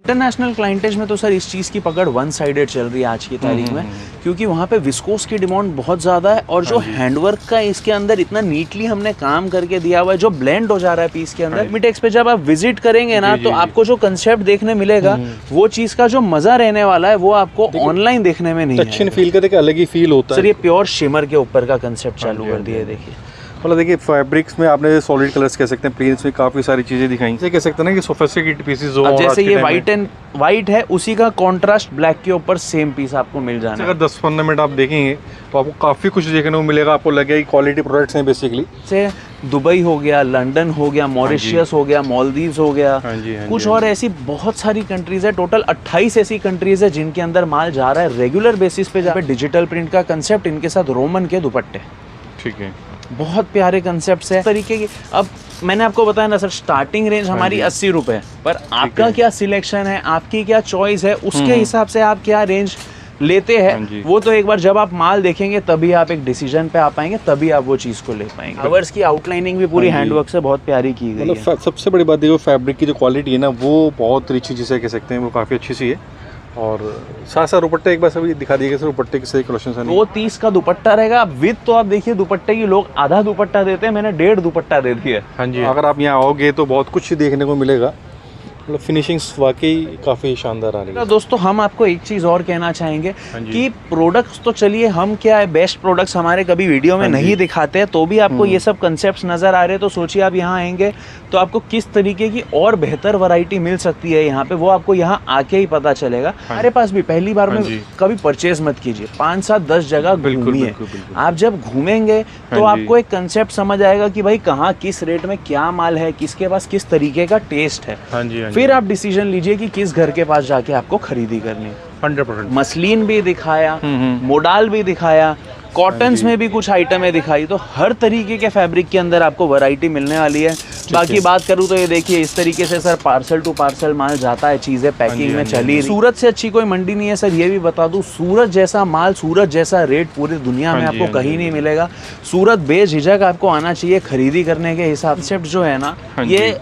International clientage में तो sir इस चीज़ की पकड़ वन साइडेड चल रही है आज की तारीख में, क्योंकि वहाँ पे विस्कोस की डिमांड बहुत ज़्यादा है और जो हैंडवर्क का इसके अंदर इतना नीटली हमने काम करके दिया हुआ है, जो ब्लेंड हो जा रहा है पीस के अंदर। मिटेक्स पे जब आप विजिट करेंगे ना तो आपको जो कंसेप्ट देखने मिलेगा वो चीज़ का जो मज़ा रहने वाला है वो आपको ऑनलाइन देखने में नहीं है। टच फील का अलग ही फील होता है सर। ये प्योर शिमर के ऊपर का कंसेप्ट चालू कर दिया है, देखिए। मतलब देखिए फैब्रिक्स में आपने सॉलिड कलर्स कह सकते हैं, प्लेन्स में काफ़ी सारी चीज़ें दिखाई, जैसे कह सकते हैं ना कि सोफिस्टिकेटेड पीसेस जो जैसे ये वाइट है उसी का कॉन्ट्रास्ट ब्लैक के ऊपर सेम पीस आपको मिल जाना है। अगर 10-15 मिनट आप देखेंगे तो आपको काफ़ी कुछ देखने को मिलेगा, आपको लगेगा कि क्वालिटी प्रोडक्ट्स हैं बेसिकली। से दुबई हो गया, लंदन हो गया, मॉरिशियस हो गया, मालदीव्स हो गया, कुछ और ऐसी बहुत सारी कंट्रीज है। टोटल 28 ऐसी कंट्रीज है जिनके अंदर माल जा रहा है रेगुलर बेसिस पे। जहाँ पे डिजिटल प्रिंट का कंसेप्ट, इनके साथ रोमन के दुपट्टे, ठीक है, बहुत प्यारे कंसेप्ट्स है तरीके की। अब मैंने आपको बताया ना सर, स्टार्टिंग रेंज हमारी 80 रुपए, पर आपका क्या सिलेक्शन है, आपकी क्या चॉइस है, उसके हिसाब से आप क्या रेंज लेते हैं वो तो एक बार जब आप माल देखेंगे तभी आप एक डिसीजन पे आ पाएंगे, तभी आप वो चीज़ को ले पाएंगे। कवर्स की आउटलाइनिंग भी पूरी हैंडवर्क से बहुत प्यारी की गई है। सबसे बड़ी बात देखो फैब्रिक की जो क्वालिटी है ना वो बहुत रिची जिसे कह सकते हैं, वो काफ़ी अच्छी सी है। और साथ साथ दुपट्टे एक बार सभी दिखा दिए सर, दुपट्टे के सही कलेक्शन है। 230 का दुपट्टा रहेगा। विद तो आप देखिए दुपट्टे की लोग आधा दुपट्टा देते हैं, मैंने 1.5 दुपट्टा दे दिया। हाँ जी, अगर आप यहाँ आओगे तो बहुत कुछ देखने को मिलेगा, मतलब फिनिशिंग्स वाकई काफ़ी शानदार आ रही है। दोस्तों हम आपको एक चीज़ और कहना चाहेंगे कि प्रोडक्ट्स तो चलिए हम क्या है, बेस्ट प्रोडक्ट्स हमारे कभी वीडियो में नहीं दिखाते हैं, तो भी आपको ये सब कंसेप्ट्स नज़र आ रहे हैं। तो सोचिए आप यहाँ आएंगे तो आपको किस तरीके की और बेहतर वैरायटी मिल सकती है यहाँ पे, वो आपको यहाँ आके ही पता चलेगा। हमारे पास भी पहली बार में कभी परचेज मत कीजिए, 5-7-10 जगह घूमिए। आप जब घूमेंगे तो आपको एक कंसेप्ट समझ आएगा कि भाई कहाँ किस रेट में क्या माल है, किसके पास किस तरीके का टेस्ट है। फिर आप डिसीजन लीजिए कि किस घर के पास जाके आपको खरीदी करनी है। 100% मसलिन भी दिखाया, मोडाल भी दिखाया, कॉटन्स में भी कुछ आइटमें दिखाई, तो हर तरीके के फैब्रिक के अंदर आपको वैरायटी मिलने वाली है। बाकी बात करूँ तो ये देखिए इस तरीके से सर पार्सल टू पार्सल माल जाता है, चीज़ें पैकिंग में चली। सूरत से अच्छी कोई मंडी नहीं है सर, ये भी बता दूं। सूरत जैसा माल, सूरत जैसा रेट पूरी दुनिया में आपको कहीं नहीं मिलेगा। सूरत बेझिझक आपको आना चाहिए खरीदी करने के हिसाब से। जो है ना ये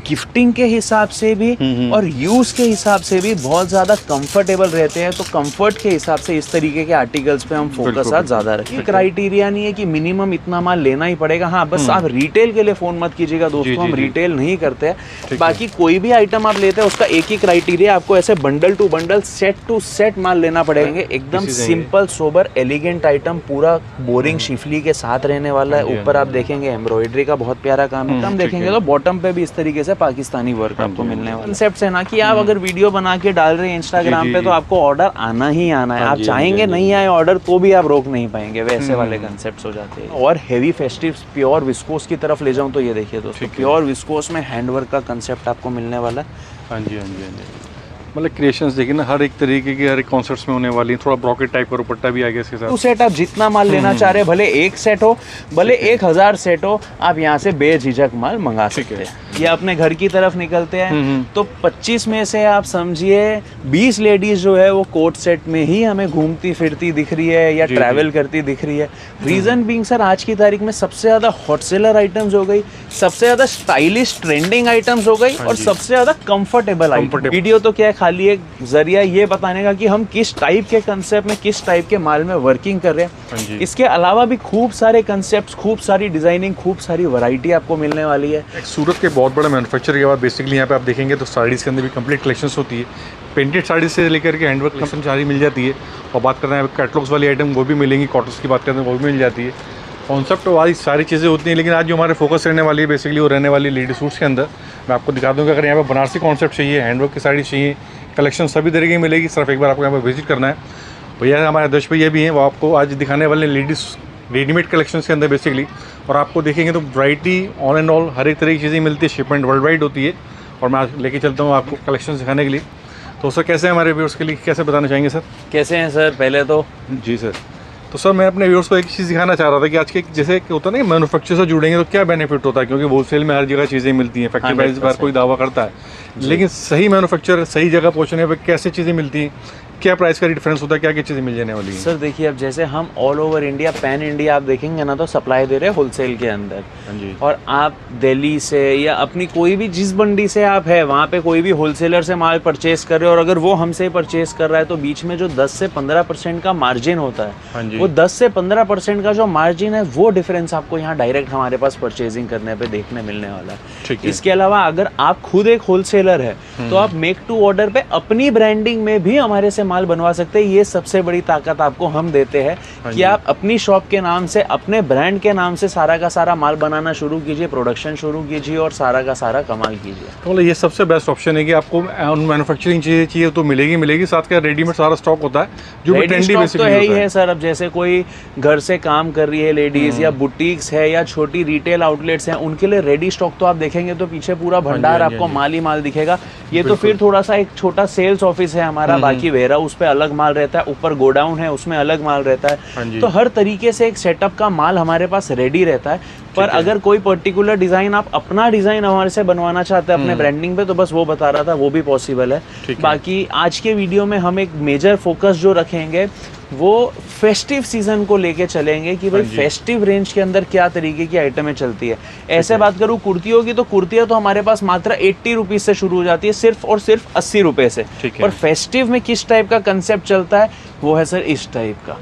गिफ्टिंग के हिसाब से भी और यूज के हिसाब से भी बहुत ज़्यादा कंफर्टेबल रहते हैं। तो कंफर्ट के हिसाब से इस तरीके के आर्टिकल्स पे हम फोकस आज ज़्यादा रखें। क्राइटेरिया नहीं है कि मिनिमम इतना माल लेना ही पड़ेगा। हाँ बस आप रिटेल के लिए फ़ोन मत कीजिएगा दोस्तों, हम रिटेल नहीं करते हैं। बाकी कोई भी आइटम आप लेते हैं उसका एक ही क्राइटेरिया, आपको ऐसे bundle to bundle, set to set माल लेना पड़ेगा। एकदम सिंपल सोबर एलिगेंट आइटम, पूरा बोरिंग शिफली के साथ रहने वाला है। ऊपर आप देखेंगे एम्ब्रॉयडरी का बहुत प्यारा काम है। हम देखेंगे तो बॉटम पे भी इस तरीके से पाकिस्तानी वर्क आपको मिलने वाला। कंसेप्ट है ना कि आप अगर वीडियो बना के डाल रहे हैं इंस्टाग्राम पे तो आपको ऑर्डर आना ही आना है। आप चाहेंगे नहीं आए ऑर्डर तो भी आप रोक नहीं पाएंगे, वैसे वाले कंसेप्ट्स हो जाते हैं। और हेवी फेस्टिव प्योर विस्कोस की तरफ ले जाऊं तो ये देखिए दोस्तों, प्योर विस्कोस में हैंडवर्क का कंसेप्ट आपको मिलने वाला है। हाँ जी, हाँ जी, हाँ जी। मतलब क्रिएशंस देखिए ना, हर एक तरीके की हर एक कॉन्सेप्ट्स में होने वाली है। थोड़ा ब्रॉकेट टाइप का दुपट्टा भी आ गया इसके साथ। तो सेट आप जितना माल लेना चाह रहे हैं, भले एक सेट हो, भले 1000 सेट हो, आप यहाँ से बेझिझक माल मंगा सकते हैं। ये अपने घर की तरफ निकलते हैं तो 25 में से आप समझिए 20 लेडीज जो है वो कोट सेट में ही हमें घूमती फिरती दिख रही है या ट्रैवल करती दिख रही है। रीजन बीइंग सर आज की तारीख में सबसे ज्यादा हॉट सेलर आइटम्स हो गई, सबसे ज्यादा स्टाइलिश ट्रेंडिंग आइटम्स हो गई और सबसे ज्यादा कंफर्टेबल आइटम। वीडियो तो क्या है, खाली एक जरिया ये बताने का कि हम किस टाइप के कंसेप्ट में, किस टाइप के माल में वर्किंग कर रहे हैं। इसके अलावा भी खूब सारे कंसेप्ट, खूब सारी डिजाइनिंग, खूब सारी वैरायटी आपको मिलने वाली है। सूरत के बहुत बड़ा मैन्युफैक्चर के बाद बेसिकली यहाँ पे आप देखेंगे तो साड़ीज़ के अंदर भी कंप्लीट कलेक्शंस होती है। पेंटेड साड़ी से लेकर के हैंडवर्क कलेक्शन सारी मिल जाती है। और बात कर रहे हैं कैटलॉग्स वाली आइटम वो भी मिलेंगी, कॉटन्स की बात करते हैं वो भी मिल जाती है। कॉन्सेप्ट वाली सारी चीज़ें होती हैं, लेकिन आज जो हमारे फोकस रहने वाली है बेसिकली वो रहने वाली लेडी सूट्स के अंदर। मैं आपको दिखा दूँगा, अगर यहाँ पे बनारसी कॉन्सेप्ट चाहिए, हैंडवर्क की साड़ी चाहिए, कलेक्शन सभी तरीके की मिलेगी। सिर्फ एक बार आपको यहाँ पर विजिट करना है। भैया हमारे आदर्श भैया भी हैं, वो आपको आज दिखाने वाले लेडीज़ रेडीमेड कलेक्शन के अंदर बेसिकली। और आपको देखेंगे तो वैरायटी ऑल एंड ऑल हर एक तरह की चीज़ें मिलती है। शिपमेंट वर्ल्ड वाइड होती है और मैं आज लेके चलता हूँ आपको कलेक्शन दिखाने के लिए। तो सर कैसे हैं हमारे व्यूअर्स के लिए, कैसे बताना चाहेंगे सर? कैसे हैं सर? पहले तो जी सर। तो सर मैं अपने व्यूअर्स को एक चीज़ दिखाना चाह रहा था कि आज के जैसे होता है ना मैन्युफैक्चर से जुड़ेंगे तो क्या बेनिफिट होता है, क्योंकि होलसेल में हर जगह चीज़ें मिलती हैं, फैक्ट्री प्राइस पर कोई दावा करता है, लेकिन सही मैन्युफैक्चर सही जगह पहुंचने पर कैसे चीज़ें मिलती हैं, क्या प्राइस का डिफरेंस होता है, क्या क्या चीज़ें मिल जाने वाली हैं? सर देखिए, अब जैसे हम all over India, pan India आप देखेंगे ना तो सप्लाई दे रहे हैं होलसेल के अंदर। हाँ जी। और आप दिल्ली से या अपनी कोई भी जिस मंडी से आप है वहाँ पे कोई भी होलसेलर से माल परचेस कर रहे हो और अगर वो हमसे परचेस कर रहा है तो बीच में जो 10 से 15% का मार्जिन होता है, हाँ जी। वो 10 से 15% का जो मार्जिन है वो डिफरेंस आपको यहाँ डायरेक्ट हमारे पास परचेजिंग करने पे देखने मिलने वाला है। ठीक है। इसके अलावा अगर आप खुद एक होलसेलर है तो आप मेक टू ऑर्डर पे अपनी ब्रांडिंग में भी हमारे से माल बनवा सकते हैं। ये सबसे बड़ी ताकत आपको हम देते हैं कि आप अपनी शॉप के नाम से, अपने ब्रांड के नाम से सारा का सारा माल बनाना शुरू कीजिए, प्रोडक्शन शुरू कीजिए और सारा का सारा कमाल कीजिए। तो मतलब ये सबसे बेस्ट ऑप्शन है कि आपको मैन्युफैक्चरिंग चीज़ें चाहिए तो मिलेगी, साथ का रेडीमेड सारा स्टॉक होता है जो भी ट्रेंडी बेसिकली तो है ही है सर। अब जैसे कोई घर से काम कर रही है लेडीज या बुटीक्स है या छोटी रिटेल आउटलेट्स हैं, उनके लिए रेडी स्टॉक तो आप देखेंगे तो पीछे पूरा भंडार आपको माल ही माल दिखेगा। ये तो फिर थोड़ा सा एक छोटा सेल्स ऑफिस है हमारा, बाकी वेरा उस पे अलग माल रहता है, ऊपर गोडाउन है उसमें अलग माल रहता है। तो हर तरीके से एक सेटअप का माल हमारे पास रेडी रहता है। पर अगर कोई पर्टिकुलर डिजाइन, आप अपना डिजाइन हमारे से बनवाना चाहते हैं अपने ब्रांडिंग पे, तो बस वो बता रहा था, वो भी पॉसिबल है। बाकी आज के वीडियो में हम एक मेजर फोकस जो रखेंगे वो फेस्टिव सीजन को लेके चलेंगे कि भाई फेस्टिव रेंज के अंदर क्या तरीके की आइटमें चलती है। ऐसे बात करूँ कुर्तियों की, तो कुर्तियाँ तो हमारे पास मात्र 80 रुपीज से शुरू हो जाती है, सिर्फ और सिर्फ 80 रुपए से। और फेस्टिव में किस टाइप का कंसेप्ट चलता है वो है सर इस टाइप का।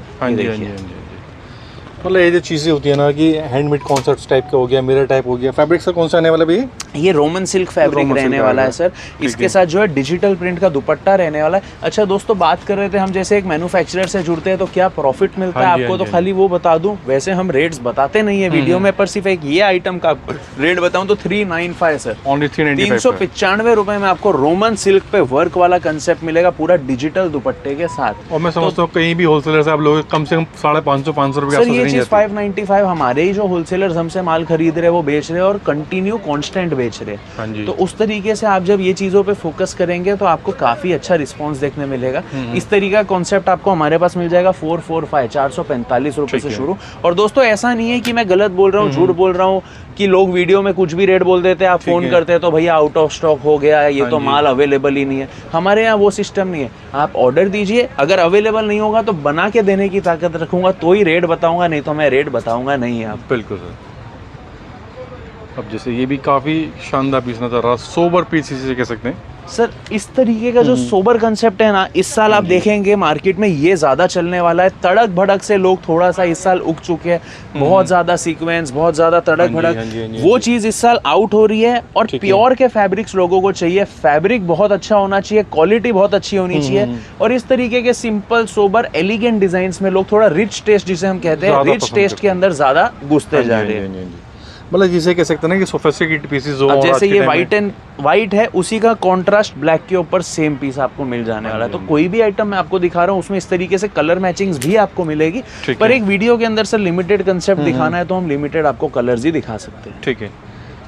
मतलब ये जो चीज़ें होती है ना कि हैंडमेड कॉन्सेप्ट्स टाइप का हो गया, मिरर टाइप हो गया, फैब्रिक सर कौन सा आने वाला भैया? ये रोमन सिल्क फैब्रिक रहने वाला है सर। इसके साथ जो है डिजिटल प्रिंट का दुपट्टा रहने वाला है। अच्छा दोस्तों, बात कर रहे थे हम जैसे एक मैन्युफैक्चरर से जुड़ते हैं तो क्या प्रॉफिट मिलता है आपको, तो खाली वो बता दूं, वैसे हम रेट्स बताते नहीं है वीडियो में, पर सिर्फ एक ये आइटम का रेट बताऊं तो 395 सर, ओनली 395 रुपए में आपको रोमन सिल्क पे वर्क वाला कंसेप्ट मिलेगा पूरा डिजिटल दुपट्टे के साथ। और मैं समझता हूँ कहीं भी होलसेलर से आप लोग कम से कम 550 रुपए सर ये चीज 595 हमारे ही जो होलसेलर्स हमसे माल खरीद रहे हैं वो बेच रहे हैं और कंटिन्यू कांस्टेंट बेच रहे हैं। तो उस तरीके से आप जब ये चीजों पे फोकस करेंगे तो आपको काफी अच्छा रिस्पांस देखने मिलेगा। इस तरीके का कॉन्सेप्ट आपको हमारे पास मिल जाएगा 445 445 रुपए से शुरू। और दोस्तों ऐसा नहीं है कि मैं गलत बोल रहा हूँ, झूठ बोल रहा हूँ कि लोग वीडियो में कुछ भी रेट बोल देते हैं, आप फोन करते हैं तो भैया आउट ऑफ स्टॉक हो गया है, ये तो माल अवेलेबल ही नहीं है। हमारे यहाँ वो सिस्टम नहीं है। आप ऑर्डर दीजिए, अगर अवेलेबल नहीं होगा तो बना के देने की ताकत रखूंगा तो ही रेट बताऊंगा, नहीं तो मैं रेट बताऊंगा नहीं है। आप बिल्कुल सर। अब जैसे ये भी काफ़ी शानदार पीस नजर आ रहा, सोबर पीस इसे कह सकते हैं सर। इस तरीके का जो सोबर कंसेप्ट है ना, इस साल आप देखेंगे मार्केट में ये ज्यादा चलने वाला है। तड़क भड़क से लोग थोड़ा सा इस साल उग चुके हैं, बहुत ज्यादा सीक्वेंस, बहुत ज्यादा तड़क भड़क, वो चीज इस साल आउट हो रही है। और प्योर के फैब्रिक्स लोगों को चाहिए, फैब्रिक बहुत अच्छा होना चाहिए, क्वालिटी बहुत अच्छी होनी चाहिए। और इस तरीके के सिंपल सोबर एलिगेंट डिजाइन में लोग थोड़ा रिच टेस्ट जिसे हम कहते हैं, रिच टेस्ट के अंदर ज्यादा घुसते जा रहे हैं। मतलब जिसे कह सकते हैं ना कि सोफिस्टिकेटेड पीसेस हो। अब जैसे ये वाइट है, उसी का कॉन्ट्रास्ट ब्लैक के ऊपर सेम पीस आपको मिल जाने वाला है। तो कोई भी आइटम मैं आपको दिखा रहा हूँ उसमें इस तरीके से कलर मैचिंग्स भी आपको मिलेगी। पर एक वीडियो के अंदर सर लिमिटेड कंसेप्ट दिखाना है तो हम लिमिटेड आपको कलर्स ही दिखा सकते हैं। ठीक है।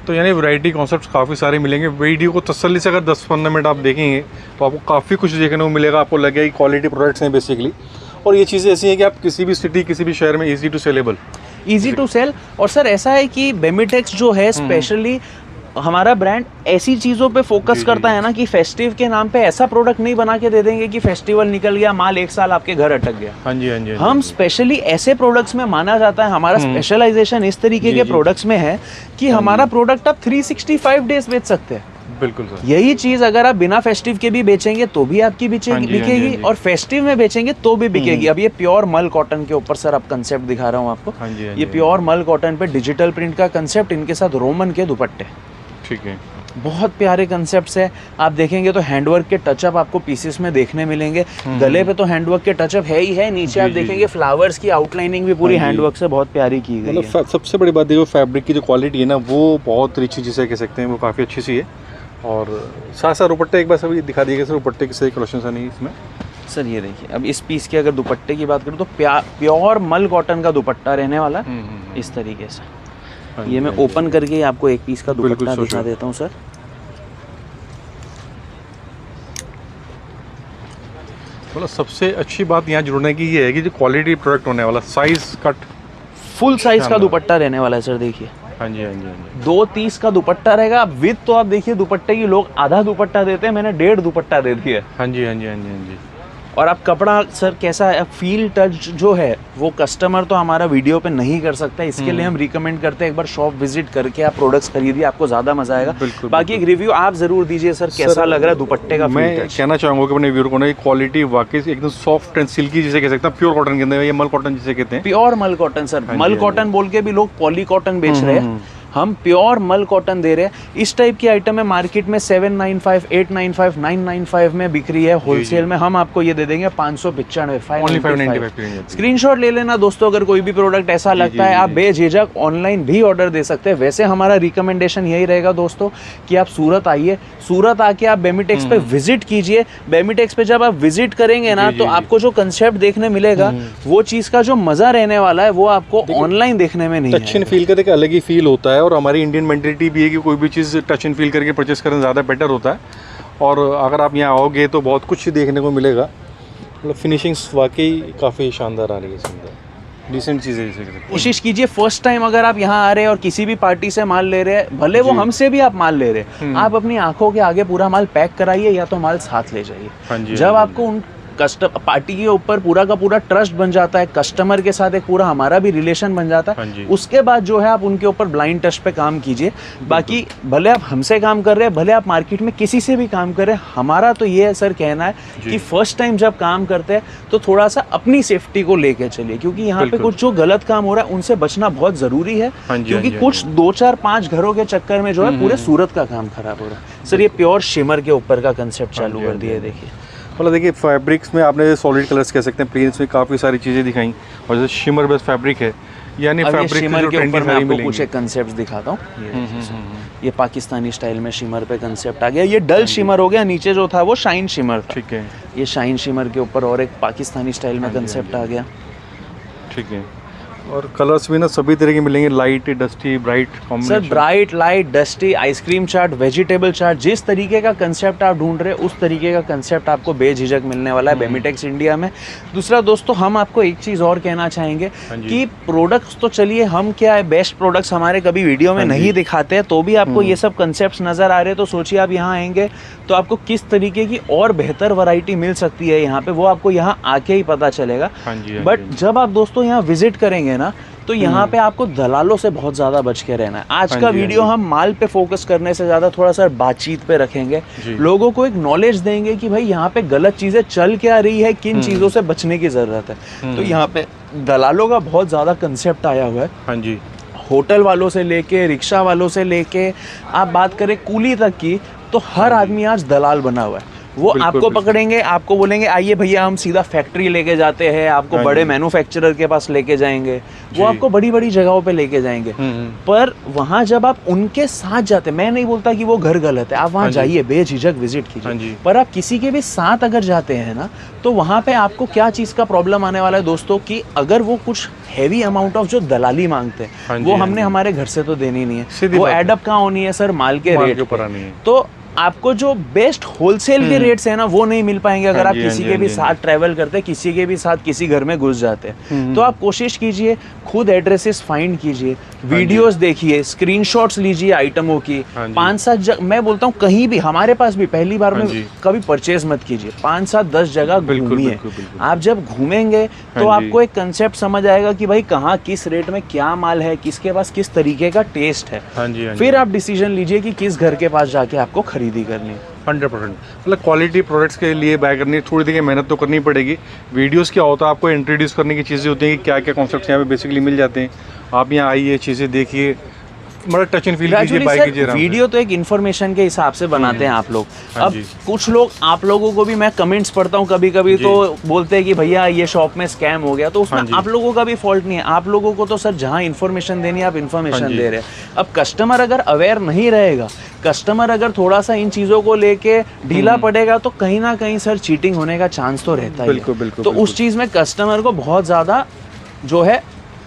तो यानी वैरायटी कॉन्सेप्ट्स काफ़ी सारे मिलेंगे। वीडियो को तसल्ली से अगर 10-15 मिनट आप देखेंगे तो आपको काफ़ी कुछ देखने को मिलेगा। आपको लगेगा कि क्वालिटी प्रोडक्ट्स हैं बेसिकली। और ये चीज़ें ऐसी हैं कि आप किसी भी सिटी, किसी भी शहर में ईजी टू सेल। और सर ऐसा है कि बेमिटेक्स जो है स्पेशली हमारा ब्रांड ऐसी चीज़ों पे फोकस करता है ना कि फेस्टिव के नाम पे ऐसा प्रोडक्ट नहीं बना के दे देंगे कि फेस्टिवल निकल गया, माल एक साल आपके घर अटक गया। हाँ जी। हम स्पेशली ऐसे प्रोडक्ट्स में माना जाता है, हमारा स्पेशलाइजेशन इस तरीके के प्रोडक्ट्स में है कि हमारा प्रोडक्ट आप 365 डेज बेच सकते हैं। बिल्कुल सर। यही चीज अगर आप बिना फेस्टिव के भी बेचेंगे तो भी आपकी बिकेगी और फेस्टिव में बेचेंगे तो भी बिकेगी। अब ये प्योर मल कॉटन के ऊपर सर आप कंसेप्ट दिखा रहा हूँ आपको। ये प्योर मल कॉटन पे डिजिटल प्रिंट का कंसेप्ट, इनके साथ रोमन के दुपट्टे। ठीक है। बहुत प्यारे कंसेप्ट्स है। आप देखेंगे तो हैंडवर्क के टचअप आपको पीसेस में देखने मिलेंगे। गले पे तो हैंडवर्क के टचअप है ही है, नीचे आप देखेंगे फ्लावर्स की आउटलाइनिंग भी पूरी हैंडवर्क से बहुत प्यारी की गई है। सबसे बड़ी बात देखो, फैब्रिक की जो क्वालिटी है ना वो बहुत रिच जिसे कह सकते हैं, वो काफ़ी अच्छी सी है। और साथ साथ दुपट्टे एक बार सभी दिखा दिएगा सर, दुपट्टे किसी कलेक्शन सा नहीं इसमें। सर ये देखिए, अब इस पीस के अगर दुपट्टे की बात करूँ तो प्योर मल कॉटन का दुपट्टा रहने वाला इस तरीके से। ये मैं ओपन करके आपको एक पीस का दुपट्टा दिखा देता हूँ सर। मतलब सबसे अच्छी बात यहाँ जुड़ने की ये है कि जो क्वालिटी प्रोडक्ट होने वाला, साइज कट फुल साइज का दुपट्टा रहने वाला है सर। देखिए हाँ जी 230 का दुपट्टा रहेगा। विद तो आप देखिए दुपट्टे की लोग आधा दुपट्टा देते हैं, मैंने 1.5 दुपट्टा दे दिया। हाँ जी। और आप कपड़ा सर कैसा है, फील टच जो है वो कस्टमर तो हमारा वीडियो पे नहीं कर सकता, इसके लिए हम रिकमेंड करते हैं एक बार शॉप विजिट करके आप प्रोडक्ट्स खरीदिए, आपको ज़्यादा मजा आएगा। बाकी एक रिव्यू आप ज़रूर दीजिए सर, कैसा लग रहा है दुपट्टे का? मैं कहना चाहूँगा कि अपने व्यूअर को ना क्वालिटी वाकई एकदम सॉफ्ट एंड सिल्की जिसे कह सकते हैं, प्योर कॉटन के अंदर, ये मल कॉटन जिसे कहते हैं। प्योर मल कॉटन सर, मल कॉटन बोल के भी लोग पॉली कॉटन बेच रहे हैं, हम प्योर मल कॉटन दे रहे हैं। इस टाइप की आइटम है मार्केट में 795, 895, 995 में बिक रही है होलसेल में, हम आपको ये दे देंगे 595, 595। स्क्रीनशॉट ले लेना दोस्तों, अगर कोई भी प्रोडक्ट ऐसा लगता है आप बेझिझक ऑनलाइन भी ऑर्डर दे सकते हैं। वैसे हमारा रिकमेंडेशन यही रहेगा दोस्तों कि आप सूरत आइए, सूरत आके आप बेमिटेक्स पे विजिट कीजिए। बेमिटेक्स पे जब आप विजिट करेंगे ना तो आपको जो कंसेप्ट देखने मिलेगा वो चीज़ का जो मज़ा रहने वाला है वो आपको ऑनलाइन देखने में नहीं है। टच एंड फील का एक अलग ही फील होता है, और हमारी इंडियन मेंटालिटी भी है कि कोई भी चीज़ टच एंड फील करके परचेस करना ज़्यादा बेटर होता है। और अगर आप यहाँ आओगे तो बहुत कुछ देखने को मिलेगा, मतलब फिनिशिंग्स वाकई काफ़ी शानदार आ रही है, सुंदर डिसेंट चीज़ें जैसे कहते हैं। कोशिश कीजिए फर्स्ट टाइम अगर आप यहाँ आ रहे हैं और किसी भी पार्टी से माल ले रहे हैं, भले वो हमसे भी आप माल ले रहे हैं, आप अपनी आंखों के आगे पूरा माल पैक कराइए या तो माल साथ ले जाइए। जब आपको उन पार्टी के ऊपर पूरा का पूरा ट्रस्ट बन जाता है, कस्टमर के साथ एक पूरा हमारा भी रिलेशन बन जाता है, उसके बाद जो है आप उनके ऊपर ब्लाइंड टच पे काम कीजिए। बाकी भले आप हमसे काम कर रहे हैं, भले आप मार्केट में किसी से भी काम कर रहे हैं, हमारा तो ये है सर कहना है कि फर्स्ट टाइम जब काम करते हैं तो थोड़ा सा अपनी सेफ्टी को लेके चलिए, क्योंकि यहाँ पे कुछ जो गलत काम हो रहा है उनसे बचना बहुत ज़रूरी है, क्योंकि कुछ 2, 4, 5 घरों के चक्कर में जो है पूरे सूरत का काम खराब हो रहा है। सर ये प्योर शिमर के ऊपर का कंसेप्ट चालू कर दिया है, देखिए। मतलब देखिए फैब्रिक्स में आपने सॉलिड कलर्स कह सकते हैं, प्लेन्स में काफ़ी सारी चीज़ें दिखाई, और जैसे शिमर बेस्ड फैब्रिक है, यानी फैब्रिक शिमर के ऊपर मैं आपको कुछ एक कंसेप्ट्स दिखाता हूँ। ये पाकिस्तानी स्टाइल में शिमर पे कंसेप्ट आ गया, ये डल शिमर हो गया, नीचे जो था वो शाइन शिमर था। ठीक है, ये शाइन शिमर के ऊपर और एक पाकिस्तानी स्टाइल में कंसेप्ट आ गया। ठीक है, और कलर्स भी ना सभी तरह के मिलेंगे, light, dusty, bright combination. Sir bright, light, dusty, ice cream चाट, वेजिटेबल चाट, जिस तरीके का कंसेप्ट आप ढूंढ रहे हैं उस तरीके का कंसेप्ट आपको बेझिझक मिलने वाला है बेमिटेक्स इंडिया में। दूसरा दोस्तों हम आपको एक चीज़ और कहना चाहेंगे कि प्रोडक्ट्स तो चलिए हम क्या है, बेस्ट प्रोडक्ट्स हमारे कभी वीडियो में नहीं दिखाते हैं, तो भी आपको ये सब कंसेप्ट नज़र आ रहे हैं, तो सोचिए आप यहाँ आएंगे तो आपको किस तरीके की और बेहतर वैरायटी मिल सकती है यहाँ पे, वो आपको यहाँ आके ही पता चलेगा। बट जब आप दोस्तों यहाँ विजिट करेंगे ना तो यहाँ पे आपको दलालों से बहुत ज़्यादा बच के रहना है। आज का वीडियो हम माल पे फोकस करने से ज़्यादा थोड़ा सा बातचीत पे रखेंगे, लोगों को एक नॉलेज देंगे कि भाई यहाँ पे गलत चीज़ें चल क्या रही है, किन चीज़ों से बचने की ज़रूरत है। तो यहाँ पे दलालों का बहुत ज़्यादा कंसेप्ट आया हुआ है। हाँ जी, होटल वालों से लेके, रिक्शा वालों से लेके, आप बात करें कूली तक की, तो हर आदमी आज दलाल बना हुआ है। वो आपको पकड़ेंगे, आपको बोलेंगे आइए भैया हम सीधा फैक्ट्री लेके जाते हैं, आपको बड़े मैन्युफैक्चरर के पास लेके जाएंगे, वो आपको बड़ी बड़ी जगहों पे लेके जाएंगे। पर वहाँ जब आप उनके साथ जाते, मैं नहीं बोलता कि वो घर गलत है, आप वहाँ जाइए, बेझिझक विजिट कीजिए, पर आप किसी के भी साथ अगर जाते हैं ना तो वहाँ पे आपको क्या चीज़ का प्रॉब्लम आने वाला है दोस्तों, कि अगर वो कुछ हैवी अमाउंट ऑफ जो दलाली मांगते हैं वो हमने हमारे घर से तो देनी नहीं है, वो एडअप कहाँ होनी है सर, माल के रेट पर। तो आपको जो बेस्ट होलसेल के रेट्स है ना वो नहीं मिल पाएंगे अगर आप किसी के भी साथ ट्रैवल करते, किसी के भी साथ किसी घर में घुस जाते हैं। तो आप कोशिश कीजिए, खुद एड्रेसेस फाइंड कीजिए, वीडियोस देखिए, स्क्रीनशॉट्स लीजिए आइटमों की, 5-7 मैं बोलता हूँ कहीं भी, हमारे पास भी पहली बार में कभी परचेज मत कीजिए, 5-7-10 जगह घूमिए। आप जब घूमेंगे तो आपको एक कंसेप्ट समझ आएगा कि भाई कहाँ किस रेट में क्या माल है, किसके पास किस तरीके का टेस्ट है, फिर आप डिसीजन लीजिए कि किस घर के पास जाके आपको खरीदी करनी है। 100%, मतलब क्वालिटी प्रोडक्ट्स के लिए बाय करनी, थोड़ी देर मेहनत तो करनी पड़ेगी। वीडियोस क्या होता है, आपको इंट्रोड्यूस करने की चीज़ें होती हैं कि क्या क्या कॉन्सेप्ट्स यहाँ पे बेसिकली मिल जाते हैं। आप यहाँ आइए, चीज़ें देखिए, मतलब टच एंड फील कीजिए, बाय कीजिए। वीडियो तो एक इन्फॉर्मेशन के हिसाब से बनाते हैं आप लोग। अब कुछ लोग, आप लोगों को भी मैं कमेंट्स पढ़ता हूँ कभी कभी, तो बोलते हैं कि भैया ये शॉप में स्कैम हो गया, तो उसमें आप लोगों का भी फॉल्ट नहीं है। आप लोगों को तो सर जहाँ इन्फॉर्मेशन देनी है आप इन्फॉर्मेशन दे रहे हैं। अब कस्टमर अगर अवेयर नहीं रहेगा, कस्टमर अगर थोड़ा सा इन चीज़ों को लेके ढीला पड़ेगा तो कहीं ना कहीं सर चीटिंग होने का चांस तो रहता है। बिल्कुल। तो उस चीज़ में कस्टमर को बहुत ज़्यादा जो है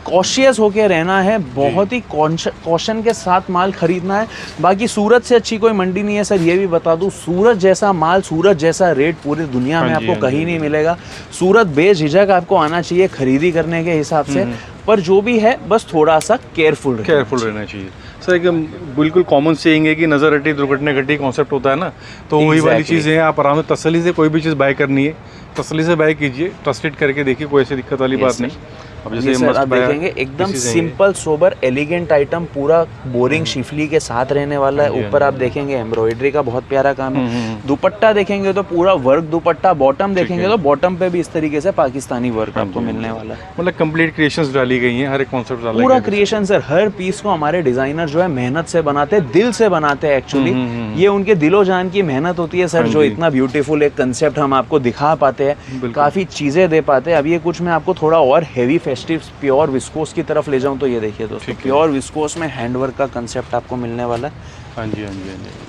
कॉशियस होके रहना है, बहुत ही कॉशन के साथ माल खरीदना है। बाकी सूरत से अच्छी कोई मंडी नहीं है सर, ये भी बता दूं, सूरत जैसा माल, सूरत जैसा रेट पूरी दुनिया में आपको कहीं नहीं मिलेगा। सूरत बेझिझक आपको आना चाहिए खरीदी करने के हिसाब से, पर जो भी है बस थोड़ा सा केयरफुल रहना चाहिए। सर एकदम बिल्कुल कॉमन सेइंग है कि नज़र हटी दुर्घटना घटी कॉन्सेप्ट होता है ना, तो वही वाली चीज़ें हैं। आप आराम से तसल्ली से कोई भी चीज़ बाय करनी है, तसल्ली से बाय कीजिए, ट्रस्टेड करके देखिए, कोई ऐसी दिक्कत वाली बात नहीं। अब ये जैसे सर मस्ट आप बाय देखेंगे एकदम सिंपल सोबर एलिगेंट आइटम, पूरा बोरिंग शिफली के साथ रहने वाला है। ऊपर आप देखेंगे एम्ब्रॉयडरी का बहुत प्यारा काम है। दुपट्टा देखेंगे तो पूरा वर्क दुपट्टा, बॉटम देखेंगे तो बॉटम पे भी इस तरीके से पाकिस्तानी वर्क आपको मिलने वाला है। मतलब कंप्लीट क्रिएशंस डाली गई हैं, हर एक कॉन्सेप्ट डाला पूरा क्रिएशन सर, हर पीस को हमारे डिजाइनर जो है मेहनत से बनाते हैं, दिल से बनाते हैं एक्चुअली। ये उनके दिलो जान की मेहनत होती है सर, जो इतना ब्यूटीफुल एक कंसेप्ट हम आपको दिखा पाते हैं, काफी चीजें दे पाते हैं। अब ये कुछ मैं आपको थोड़ा और हेवी फेस्टिव प्योर विस्कोस की तरफ ले जाऊं तो ये देखिए दोस्तों, प्योर विस्कोस में हैंडवर्क का कंसेप्ट आपको मिलने वाला है। हाँ जी, हाँ जी, हाँ जी।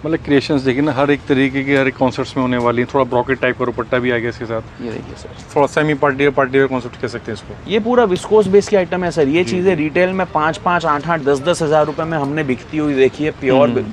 मतलब क्रिएशंस देखिए ना, हर एक तरीके की, हर एक कॉन्सेप्ट्स में होने वाली है। थोड़ा ब्रॉकेट टाइप का दुपट्टा भी आ गया इसके साथ। ये देखिए सर, थोड़ा सेमी पार्टी वेयर कॉन्सेप्ट कह सकते हैं इसको। ये पूरा विस्कोस बेस की आइटम है सर। ये चीजें रिटेल में 5-5, 8-8, 10-10 हज़ार रुपए में हमने बिकती हुई देखी है,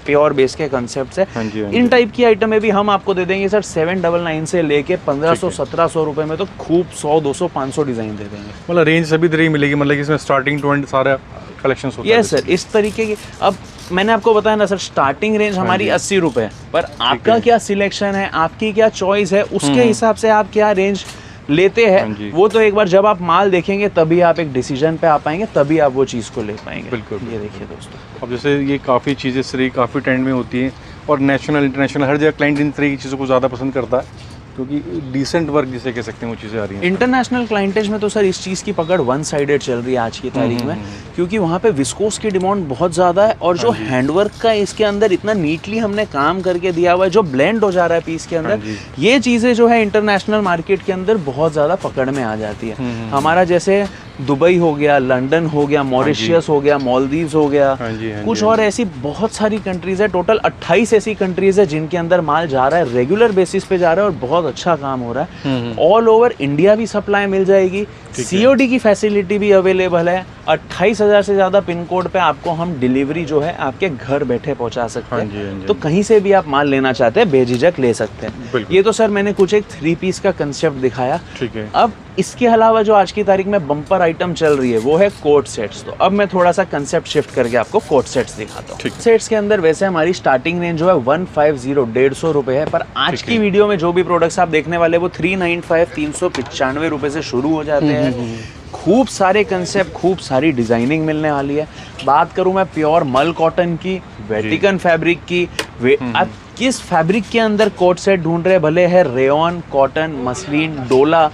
प्योर बेस के कंसेप्ट है। इन टाइप की आइटमें भी हम आपको दे देंगे सर 799 से लेके 1500-1700 रुपए में, तो खूब 100, 200, 500 डिजाइन दे देंगे। मतलब रेंज सभी तरह की मिलेगी, मतलब इसमें स्टार्टिंग टू एंड सारा कलेक्शंस होता है। यस सर, इस तरीके की। अब मैंने आपको बताया ना सर, स्टार्टिंग रेंज हमारी 80 रुपए है, पर आपका क्या सिलेक्शन है, आपकी क्या चॉइस है, उसके हिसाब से आप क्या रेंज लेते हैं, वो तो एक बार जब आप माल देखेंगे तभी आप एक डिसीजन पे आ पाएंगे, तभी आप वो चीज़ को ले पाएंगे। बिल्कुल। ये देखिए दोस्तों, अब जैसे ये काफ़ी चीज़ें सही काफ़ी ट्रेंड में होती हैं, और नेशनल इंटरनेशनल हर जगह क्लाइंट इन तरह की चीज़ों को ज़्यादा पसंद करता है, क्योंकि डिसेंट वर्क जिसे कह सकते हैं वो चीज़ें आ रही हैं। इंटरनेशनल क्लाइंटेज में तो सर इस चीज़ की पकड़ वन साइडेड चल रही है आज की तारीख में, क्योंकि वहाँ पे विस्कोस की डिमांड बहुत ज़्यादा है, और जो हैंडवर्क का इसके अंदर इतना नीटली हमने काम करके दिया हुआ है, जो ब्लेंड हो जा रहा है पीस के अंदर, ये चीज़ें जो है इंटरनेशनल मार्केट के अंदर बहुत ज़्यादा पकड़ में आ जाती है। हमारा जैसे दुबई हो गया, लंदन हो गया, मॉरिशियस हो गया, मालदीव्स हो गया, कुछ और ऐसी बहुत सारी कंट्रीज है, टोटल 28 ऐसी कंट्रीज है जिनके अंदर माल जा रहा है, रेगुलर बेसिस पे जा रहा है, और बहुत अच्छा काम हो रहा है। ऑल ओवर इंडिया भी सप्लाई मिल जाएगी, COD की फैसिलिटी भी अवेलेबल है। 28,000 से ज़्यादा पिन कोड पे आपको हम डिलीवरी जो है आपके घर बैठे पहुंचा सकते हैं। तो कहीं से भी आप माल लेना चाहते हैं बेझिझक ले सकते हैं। ये तो सर मैंने कुछ एक 3 पीस का कंसेप्ट दिखाया। ठीक है। अब इसके अलावा जो आज की तारीख में बम्पर आइटम चल रही है वो है कोट सेट्स। तो अब मैं थोड़ा सा कंसेप्ट शिफ्ट करके आपको कोट सेट्स दिखाता हूँ। सेट्स के अंदर वैसे हमारी स्टार्टिंग रेंज जो है 150 रुपए है, पर आज की वीडियो में जो भी प्रोडक्ट्स आप देखने वाले वो 395 395 रुपए से शुरू हो जाते हैं। खूब सारे कंसेप्ट, खूब सारी डिजाइनिंग मिलने वाली है। बात करूं मैं प्योर मल कॉटन की, वेटिकन फैब्रिक की, आप किस फैब्रिक के अंदर कोट सेट ढूंढ रहे हैं, भले है रेयॉन, कॉटन, मसलिन, डोला,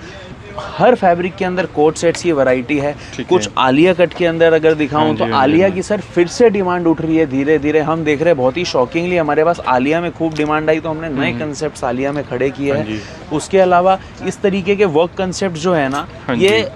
हर फैब्रिक के अंदर कोट सेट्स की वैरायटी है। कुछ आलिया कट के अंदर अगर दिखाऊं तो आलिया की सर फिर से डिमांड उठ रही है धीरे धीरे। हम देख रहे हैं बहुत ही शॉकिंगली हमारे पास आलिया में खूब डिमांड आई, तो हमने नए कंसेप्ट आलिया में खड़े किए हैं। उसके अलावा इस तरीके के वर्क कंसेप्ट जो है ना, ये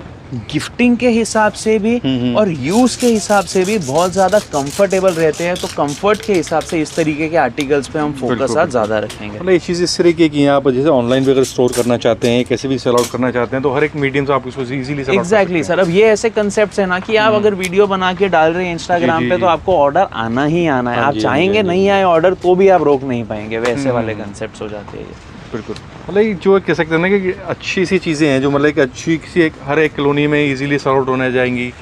गिफ्टिंग के हिसाब से भी और यूज के हिसाब से भी बहुत ज्यादा कंफर्टेबल रहते हैं। तो कंफर्ट के हिसाब से इस तरीके के आर्टिकल्स पे हम फोकस आज ज्यादा रखेंगे। मतलब ये चीज़ इस तरीके की आप जैसे ऑनलाइन भी अगर स्टोर करना चाहते हैं, कैसे भी सेल आउट करना चाहते हैं, तो हर एक मीडियम से आप इसको easily sell out exactly sir. अब ये ऐसे कंसेप्ट है ना कि आप अगर वीडियो बना के डाल रहे हैं इंस्टाग्राम पे तो आपको ऑर्डर आना ही आना है। आप चाहेंगे नहीं आए ऑर्डर तो भी आप रोक नहीं पाएंगे, वैसे वाले कंसेप्ट हो जाते हैं। बिल्कुल। मतलब ये जो कह सकते हैं ना कि अच्छी सी चीज़ें हैं जो मतलब एक अच्छी सी एक हर एक कॉलोनी में इजीली सॉर्ट आउट होने जाएंगी,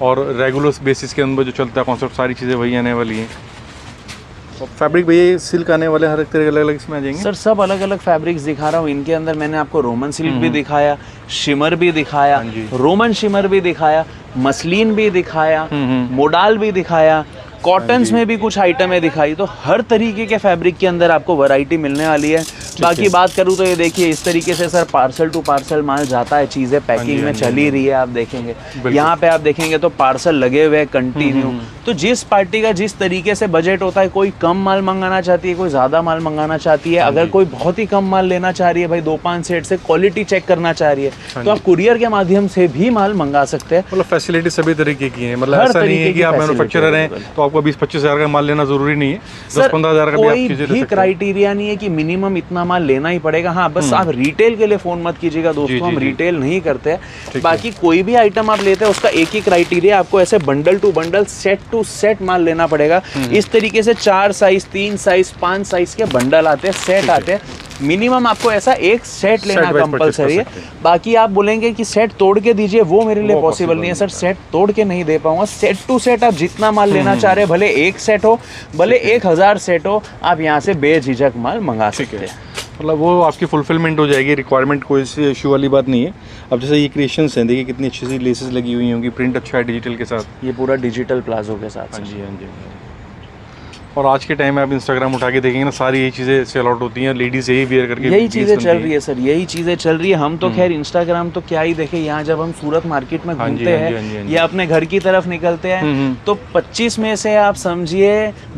और रेगुलर बेसिस के अंदर जो चलता है कॉन्सेप्ट सारी चीज़ें वही आने वाली हैं। और फैब्रिक भैया सिल्क आने वाले हर एक तरह के अलग अलग इसमें आ जाएंगे सर। सब अलग अलग फैब्रिक्स दिखा रहा हूँ। इनके अंदर मैंने आपको रोमन सिल्क भी दिखाया, शिमर भी दिखाया, रोमन शिमर भी दिखाया, मसलिन भी दिखाया, मोडाल भी दिखाया, कॉटन्स में भी कुछ आइटमें दिखाई। तो हर तरीके के फैब्रिक के अंदर आपको वैरायटी मिलने वाली है। बाकी बात करूँ तो ये देखिए इस तरीके से सर पार्सल टू पार्सल माल जाता है, चीज़ें पैकिंग में चली रही है। आप देखेंगे यहाँ पे आप देखेंगे तो पार्सल लगे हुए हैं कंटिन्यू। तो जिस पार्टी का जिस तरीके से बजट होता है, कोई कम माल मंगाना चाहती है, कोई ज़्यादा माल मंगाना चाहती है। अगर कोई बहुत ही कम माल लेना चाह रही है, भाई 2-5 सेट से क्वालिटी चेक करना चाह रही है, तो आप कुरियर के माध्यम से भी माल मंगा सकते हैं। मतलब फैसिलिटी सभी तरीके की है। मतलब ऐसा नहीं है कि आप मैन्युफैक्चरर हैं तो आपको 20-25 हज़ार का माल लेना जरूरी नहीं है, 10-15 हज़ार का भी आप चीज़ें ले सकते हैं। क्राइटेरिया नहीं है कि मिनिमम इतना माल लेना ही पड़ेगा। हाँ, बस आप रिटेल के लिए फोन मत कीजिएगा दोस्तों, हम रिटेल नहीं करते हैं। बाकी कोई भी आइटम आप लेते हैं उसका एक ही क्राइटेरिया, आपको ऐसे bundle to bundle, set to set माल लेना पड़ेगा। इस तरीके से 4 साइज, 3 साइज, 5 साइज के बंडल आते हैं, सेट आते हैं। मिनिमम आपको ऐसा एक सेट लेना कंपलसरी है। बाकी आप बोलेंगे कि सेट तोड़ के दीजिए, वो मेरे लिए पॉसिबल नहीं है सर। सेट तोड़ के नहीं दे पाऊंगा। सेट टू सेट आप जितना माल लेना चाह रहे हैं, भले एक सेट हो, भले 1000 सेट हो, आप यहाँ से बेझिझक माल मंगा सकते हैं। मतलब वो आपकी फुलफिलमेंट हो जाएगी, रिक्वायरमेंट कोई सी इशू वाली बात नहीं है। अब जैसे ये क्रिएशंस हैं, देखिए कितनी अच्छी सी लेसेस लगी हुई होंगी, प्रिंट अच्छा है डिजिटल के साथ। ये पूरा डिजिटल प्लाजो के साथ। हाँ जी, हाँ जी। और आज के टाइम में आप इंस्टाग्राम उठा के देखेंगे ना, सारी यही चीज़ें सेल आउट होती हैं, लेडीज़ यही वेयर करके यही चीज़ें चल रही है सर, यही चीज़ें चल रही है। हम तो खैर इंस्टाग्राम तो क्या ही देखे, यहाँ जब हम सूरत मार्केट में घूमते हैं या अपने घर की तरफ निकलते हैं तो 25 में से आप समझिए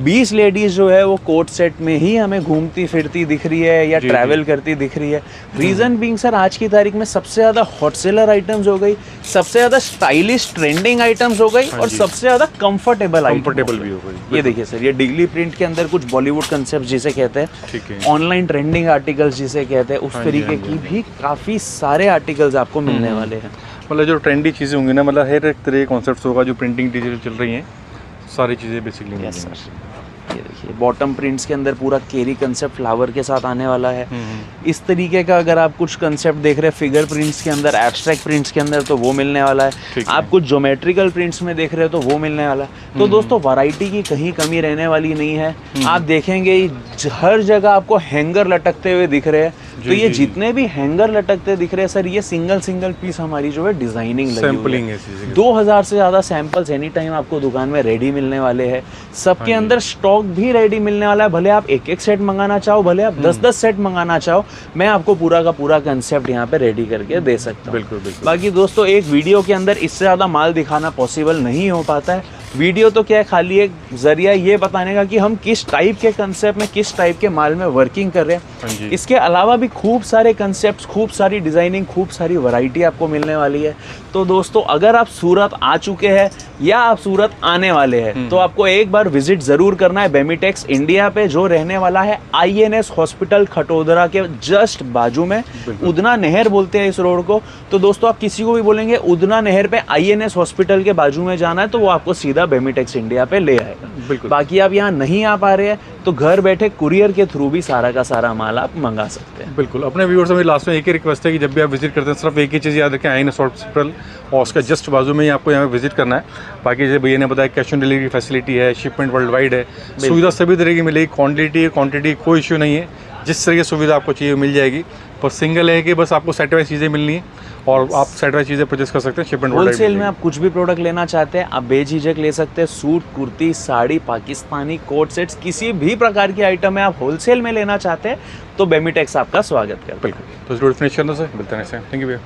20 लेडीज जो है वो कोट सेट में ही हमें घूमती फिरती दिख रही है या ट्रैवल करती दिख रही है। रीज़न बीइंग सर, आज की तारीख में सबसे ज़्यादा हॉट सेलर आइटम्स हो गई, सबसे ज़्यादा स्टाइलिश ट्रेंडिंग आइटम्स हो गई और सबसे ज़्यादा कंफर्टेबल भी हो गई। ये देखिए सर, ये डिगली प्रिंट के अंदर कुछ बॉलीवुड कंसेप्ट जिसे कहते हैं, ठीक है, ऑनलाइन ट्रेंडिंग आर्टिकल्स जिसे कहते हैं, उस तरीके की भी काफ़ी सारे आर्टिकल्स आपको मिलने वाले हैं। मतलब जो ट्रेंडी चीज़ें होंगी ना, मतलब हर एक तरह के कॉन्सेप्ट्स होगा, जो प्रिंटिंग डिजिटल चल रही हैं, सारी चीज़ें बेसिकली। यस सर, ये देखिए बॉटम प्रिंट्स के अंदर पूरा केरी कंसेप्ट फ्लावर के साथ आने वाला है। इस तरीके का अगर आप कुछ कंसेप्ट देख रहे हैं फिगर प्रिंट्स के अंदर, एब्स्ट्रैक्ट प्रिंट्स के अंदर, तो वो मिलने वाला है। आप कुछ ज्योमेट्रिकल प्रिंट्स में देख रहे हो तो वो मिलने वाला है। तो दोस्तों वैरायटी की कहीं कमी रहने वाली नहीं है। आप देखेंगे हर जगह आपको हैंगर लटकते हुए दिख रहे हैं। तो ये जितने भी हैंगर लटकते दिख रहे हैं सर, ये सिंगल पीस हमारी जो है डिजाइनिंग लगी हुई है। 2000 से ज़्यादा सैंपल्स एनी टाइम आपको दुकान में रेडी मिलने वाले हैं। सबके अंदर स्टॉक भी रेडी मिलने वाला है। भले आप एक सेट मंगाना चाहो, भले आप 10 सेट मंगाना चाहो, मैं आपको पूरा का पूरा कंसेप्ट यहाँ पे रेडी करके दे सकता हूँ। बिल्कुल बिल्कुल। बाकी दोस्तों एक वीडियो के अंदर इससे ज़्यादा माल दिखाना पॉसिबल नहीं हो पाता है। वीडियो तो क्या है, खाली एक जरिया ये बताने का कि हम किस टाइप के कंसेप्ट में, किस टाइप के माल में वर्किंग कर रहे हैं। इसके अलावा भी खूब सारे कंसेप्ट, खूब सारी डिज़ाइनिंग, खूब सारी वैरायटी आपको मिलने वाली है। तो दोस्तों अगर आप सूरत आ चुके हैं या आप सूरत आने वाले हैं तो आपको एक बार विजिट ज़रूर करना है बेमिटेक्स इंडिया पे, जो रहने वाला है INS हॉस्पिटल खटोदरा के जस्ट बाजू में। उदना नहर बोलते हैं इस रोड को। तो दोस्तों आप किसी को भी बोलेंगे उदना नहर पे INS हॉस्पिटल के बाजू में जाना है तो वो आपको सीधा बेमिटेक्स इंडिया पे ले आएगा। बाकी आप यहाँ नहीं आ पा रहे हैं तो घर बैठे कुरियर के थ्रू भी सारा का सारा माल आप मंगा सकते हैं। बिल्कुल। अपने व्यूअर्स में लास्ट में एक ही रिक्वेस्ट है कि जब भी आप विजिट करते हैं सिर्फ एक ही चीज़ याद रखें, INS हॉस्पिटल और उसका जस्ट बाजू में ही आपको यहाँ विजिट करना है। बाकी जैसे भैया ने बताया कैश ऑन डिलीवरी फैसिलिटी है, शिपमेंट वर्ल्ड वाइड है, सुविधा सभी तरह की मिलेगी। क्वांटिटी कोई इशू नहीं है, जिस तरह की सुविधा आपको चाहिए मिल जाएगी। पर सिंगल है कि बस आपको सेट वाइज चीज़ें मिलनी है और आप सेट वाइज चीज़ें परचेस कर सकते हैं। शिपमेंट होलसेल में आप कुछ भी प्रोडक्ट लेना चाहते हैं आप बेझिझक ले सकते हैं। Suit, kurti, sari, Pakistani coat sets, किसी भी प्रकार की आइटम है आप होलसेल में लेना चाहते हैं तो बेमिटेक्स आपका स्वागत करता है। बिल्कुल। तो इस वीडियो फिनिश करना सर, मिलते हैं। थैंक यू भैया।